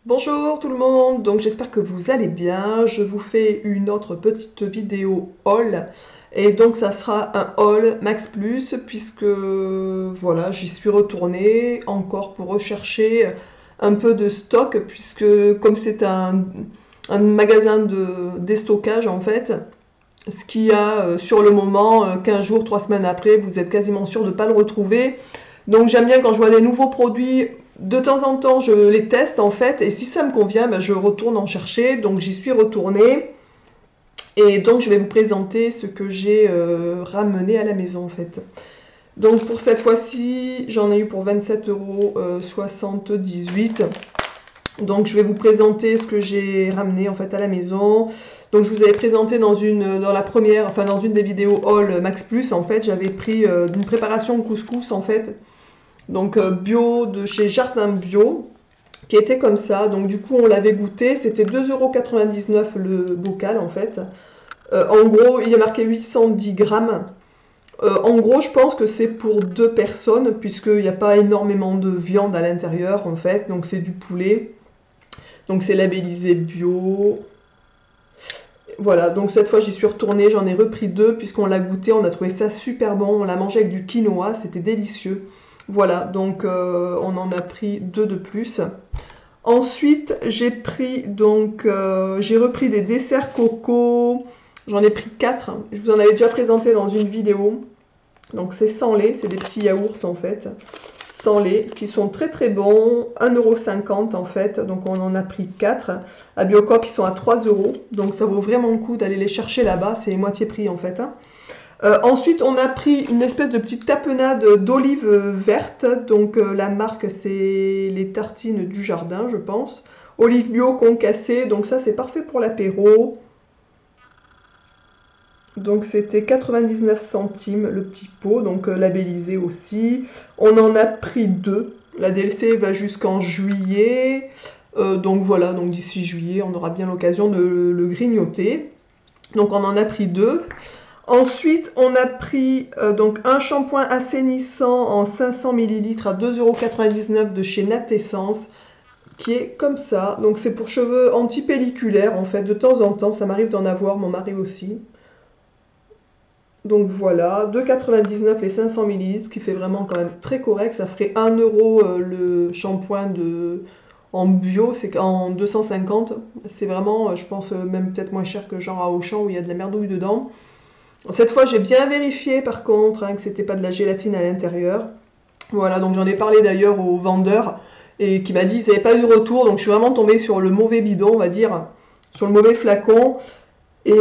Bonjour tout le monde, donc j'espère que vous allez bien. Je vous fais une autre petite vidéo haul et donc ça sera un haul Max Plus puisque voilà, j'y suis retournée encore pour rechercher un peu de stock puisque comme c'est un magasin de déstockage en fait, ce qu'il y a sur le moment, 15 jours, 3 semaines après, vous êtes quasiment sûr de ne pas le retrouver. Donc j'aime bien quand je vois des nouveaux produits, de temps en temps je les teste en fait, et si ça me convient, ben, je retourne en chercher. Donc j'y suis retournée, et donc je vais vous présenter ce que j'ai ramené à la maison en fait. Donc pour cette fois-ci, j'en ai eu pour 27,78 €. Donc je vais vous présenter ce que j'ai ramené en fait à la maison. Donc je vous avais présenté dans la première, enfin dans une des vidéos haul Max Plus en fait, j'avais pris d'une préparation couscous en fait. Donc bio de chez Jardin Bio qui était comme ça. Donc du coup on l'avait goûté, c'était 2,99 € le bocal en fait. En gros il y a marqué 810 grammes. En gros, je pense que c'est pour deux personnes, puisqu'il n'y a pas énormément de viande à l'intérieur, en fait. Donc, c'est du poulet. Donc c'est labellisé bio. Voilà, donc cette fois j'y suis retournée, j'en ai repris deux puisqu'on l'a goûté, on a trouvé ça super bon, on l'a mangé avec du quinoa, c'était délicieux. Voilà, donc on en a pris deux de plus. Ensuite, j'ai repris des desserts coco, j'en ai pris quatre, je vous en avais déjà présenté dans une vidéo. Donc c'est sans lait, c'est des petits yaourts en fait sans lait, qui sont très très bons, 1,50 € en fait, donc on en a pris 4. À Biocop, ils sont à 3 €, donc ça vaut vraiment le coup d'aller les chercher là-bas, c'est moitié prix en fait. Ensuite, on a pris une espèce de petite tapenade d'olives vertes, donc la marque c'est les tartines du jardin, je pense. Olives bio concassées, donc ça c'est parfait pour l'apéro. Donc c'était 99 centimes le petit pot, donc labellisé aussi. On en a pris deux. La DLC va jusqu'en juillet. Donc voilà, donc d'ici juillet, on aura bien l'occasion de le grignoter. Donc on en a pris deux. Ensuite, on a pris donc un shampoing assainissant en 500 millilitres à 2,99 € de chez Natessence, qui est comme ça. Donc c'est pour cheveux antipelliculaires en fait, de temps en temps, ça m'arrive d'en avoir, mon mari aussi. Donc voilà, 2,99 € les 500 millilitres, ce qui fait vraiment quand même très correct. Ça ferait 1 € le shampoing en bio, c'est en 250. C'est vraiment, je pense, même peut-être moins cher que genre à Auchan où il y a de la merdouille dedans. Cette fois, j'ai bien vérifié par contre que c'était pas de la gélatine à l'intérieur. Voilà, donc j'en ai parlé d'ailleurs au vendeur et qui m'a dit qu'ils n'avaient pas eu de retour. Donc je suis vraiment tombée sur le mauvais bidon, on va dire, sur le mauvais flacon. Et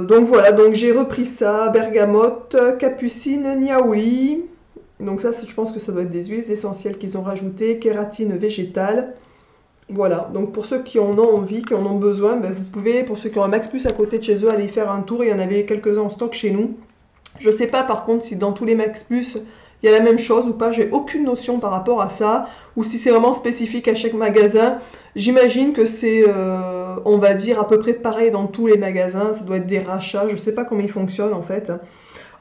donc voilà, donc j'ai repris ça, bergamote, capucine, niaouli. Donc ça, je pense que ça doit être des huiles essentielles qu'ils ont rajoutées, kératine végétale. Voilà, donc pour ceux qui en ont envie, qui en ont besoin, ben vous pouvez, pour ceux qui ont un Max Plus à côté de chez eux, aller faire un tour. Il y en avait quelques-uns en stock chez nous. Je ne sais pas par contre si dans tous les Max Plus, il y a la même chose ou pas. J'ai aucune notion par rapport à ça. Ou si c'est vraiment spécifique à chaque magasin. J'imagine que c'est, on va dire, à peu près pareil dans tous les magasins. Ça doit être des rachats. Je ne sais pas comment ils fonctionnent en fait.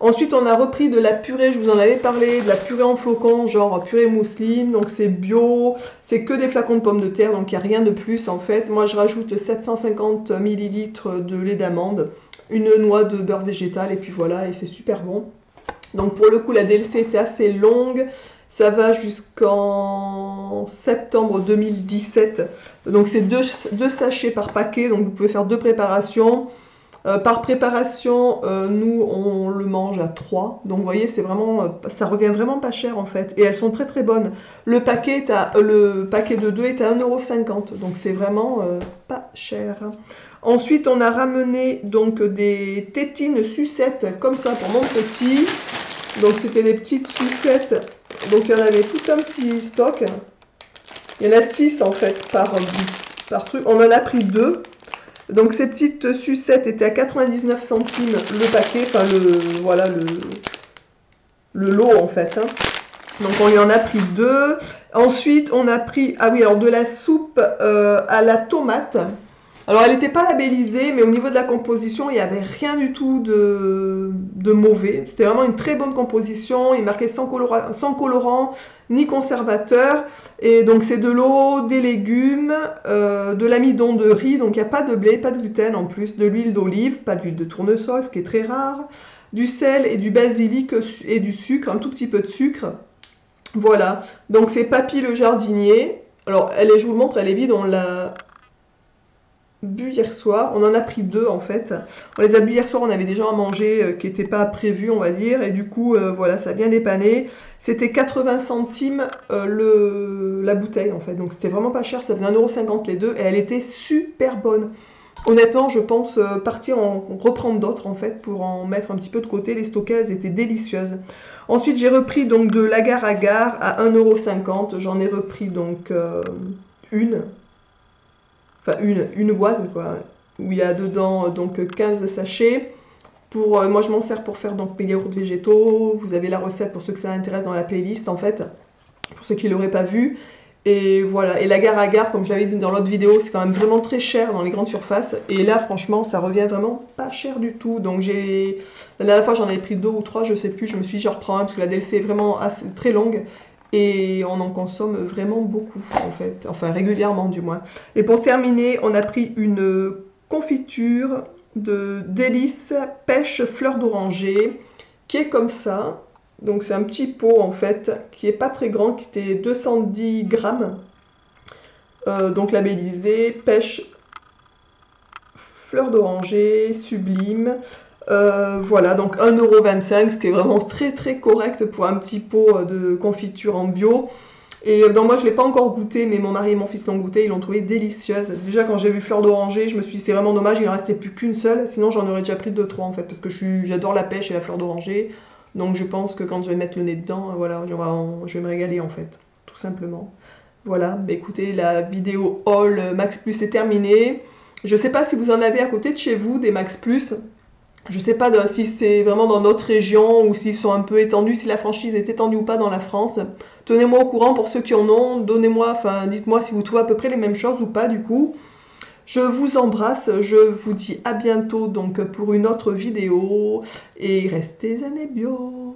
Ensuite, on a repris de la purée, je vous en avais parlé, de la purée en flocons, genre purée mousseline, donc c'est bio, c'est que des flacons de pommes de terre, donc il n'y a rien de plus en fait. Moi, je rajoute 750 millilitres de lait d'amande, une noix de beurre végétal, et puis voilà, et c'est super bon. Donc pour le coup, la DLC était assez longue, ça va jusqu'en septembre 2017. Donc c'est deux sachets par paquet, donc vous pouvez faire deux préparations. Par préparation, nous on le mange à 3. Donc vous voyez, c'est vraiment, ça revient vraiment pas cher en fait. Et elles sont très très bonnes. Le paquet de 2 est à 1,50 €. Donc c'est vraiment pas cher. Ensuite, on a ramené donc des tétines sucettes comme ça pour mon petit. Donc c'était des petites sucettes. Donc il y en avait tout un petit stock. Il y en a 6 en fait par truc. On en a pris 2. Donc ces petites sucettes étaient à 99 centimes le paquet, enfin voilà le lot en fait. Hein. Donc on y en a pris 2. Ensuite on a pris, ah oui alors de la soupe à la tomate. Alors elle n'était pas labellisée, mais au niveau de la composition, il n'y avait rien du tout de mauvais. C'était vraiment une très bonne composition. Il marquait sans colorant ni conservateur. Et donc c'est de l'eau, des légumes, de l'amidon de riz, donc il n'y a pas de blé, pas de gluten en plus, de l'huile d'olive, pas d'huile de tournesol, ce qui est très rare, du sel et du basilic et du sucre, un tout petit peu de sucre. Voilà, donc c'est Papy le jardinier. Alors elle est, je vous le montre, elle est vide, on l'a bu hier soir, on en a pris deux en fait. On les a bu hier soir, on avait déjà à manger qui n'était pas prévu on va dire, et du coup voilà, ça a bien dépanné. C'était 80 centimes la bouteille en fait, donc c'était vraiment pas cher, ça faisait 1,50 € les deux, et elle était super bonne. Honnêtement, je pense partir en reprendre d'autres en fait, pour en mettre un petit peu de côté, les stockées, elles étaient délicieuses. Ensuite j'ai repris donc de l'agar-agar à 1,50 €, j'en ai repris donc une. Enfin une boîte quoi, où il y a dedans donc 15 sachets. Moi je m'en sers pour faire donc mes yaourts végétaux. Vous avez la recette pour ceux que ça intéresse dans la playlist en fait, pour ceux qui ne l'auraient pas vu. Et voilà, et l'agar-agar, comme je l'avais dit dans l'autre vidéo, c'est quand même vraiment très cher dans les grandes surfaces. Et là franchement ça revient vraiment pas cher du tout. Donc la dernière fois j'en avais pris 2 ou 3, je sais plus, je me suis dit j'en reprends un parce que la DLC est vraiment très longue. Et on en consomme vraiment beaucoup en fait, enfin régulièrement du moins. Et pour terminer, on a pris une confiture de délices pêche fleur d'oranger qui est comme ça. Donc c'est un petit pot en fait qui est pas très grand, qui était 210 grammes. Donc labellisé pêche fleur d'oranger sublime. Voilà, donc 1,25 €, ce qui est vraiment très très correct pour un petit pot de confiture en bio. Et donc moi je ne l'ai pas encore goûté, mais mon mari et mon fils l'ont goûté, ils l'ont trouvé délicieuse. Déjà quand j'ai vu fleur d'oranger, je me suis dit c'est vraiment dommage, il ne restait plus qu'une seule, sinon j'en aurais déjà pris 2-3 en fait, parce que j'adore la pêche et la fleur d'oranger. Donc je pense que quand je vais mettre le nez dedans, voilà, je vais me régaler en fait, tout simplement. Voilà, bah écoutez, la vidéo haul Max Plus est terminée. Je ne sais pas si vous en avez à côté de chez vous, des Max Plus. Je ne sais pas si c'est vraiment dans notre région ou s'ils sont un peu étendus, si la franchise est étendue ou pas dans la France. Tenez-moi au courant pour ceux qui en ont, dites-moi si vous trouvez à peu près les mêmes choses ou pas du coup. Je vous embrasse, je vous dis à bientôt donc pour une autre vidéo et restez zen et bio.